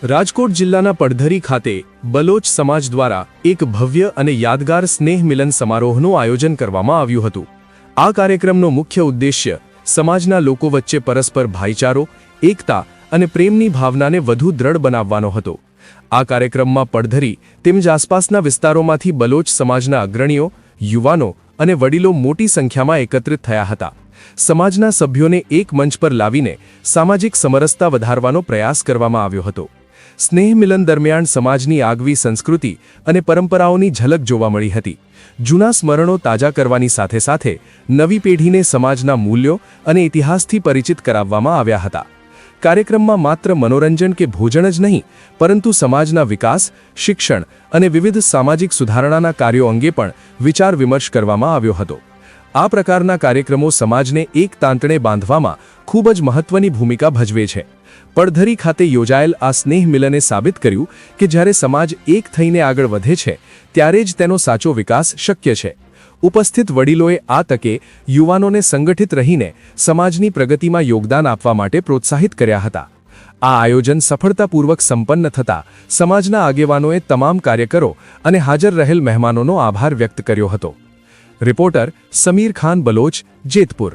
રાજકોટ જિલ્લાના પડધરી ખાતે બલોચ સમાજ દ્વારા એક ભવ્ય અને યાદગાર સ્નેહ મિલન સમારોહનું આયોજન કરવામાં આવ્યું હતું। આ કાર્યક્રમનો મુખ્ય ઉદ્દેશ્ય સમાજના લોકો વચ્ચે પરસ્પર ભાઈચારો, એકતા અને પ્રેમની ભાવનાને વધુ દ્રઢ બનાવવાનો હતો। આ કાર્યક્રમમાં પડધરી તેમજ આસપાસના વિસ્તારોમાંથી બલોચ સમાજના અગ્રણીઓ, યુવાનો અને વડીલો મોટી સંખ્યામાં એકત્રિત થયા હતા। સમાજના સભ્યોને એક મંચ પર લાવીને સામાજિક સમરસતા વધારવાનો પ્રયાસ કરવામાં આવ્યો હતો। સ્નેહ મિલન દરમિયાન સમાજની આગવી સંસ્કૃતિ અને પરંપરાઓની ઝલક જોવા મળી હતી। જૂના સ્મરણો તાજા કરવાની સાથે સાથે નવી પેઢીને સમાજના મૂલ્યો અને ઇતિહાસથી પરિચિત કરાવવામાં આવ્યા હતા। કાર્યક્રમમાં માત્ર મનોરંજન કે ભોજન જ નહીં, પરંતુ સમાજના વિકાસ, શિક્ષણ અને વિવિધ સામાજિક સુધારણાના કાર્યો અંગે પણ વિચાર વિમર્શ કરવામાં આવ્યો હતો। આ પ્રકારના કાર્યક્રમો સમાજને એક તાંતણે બાંધવામાં ખૂબ જ મહત્વની ભૂમિકા ભજવે છે। પડધરી ખાતે યોજાયેલ આ સ્નેહ મિલને સાબિત કર્યું કે જ્યારે સમાજ એક થઈને આગળ વધે છે ત્યારે જ તેનો સાચો વિકાસ શક્ય છે। ઉપસ્થિત વડીલોએ આ તકે યુવાનોને સંગઠિત રહીને સમાજની પ્રગતિમાં યોગદાન આપવા માટે પ્રોત્સાહિત કર્યા હતા। આ આયોજન સફળતાપૂર્વક સંપન્ન થતાં સમાજના આગેવાનોએ તમામ કાર્યકરો અને હાજર રહેલ મહેમાનોનો આભાર વ્યક્ત કર્યો હતો। રિપોર્ટર સમીર ખાન, બલોચ, જેતપુર।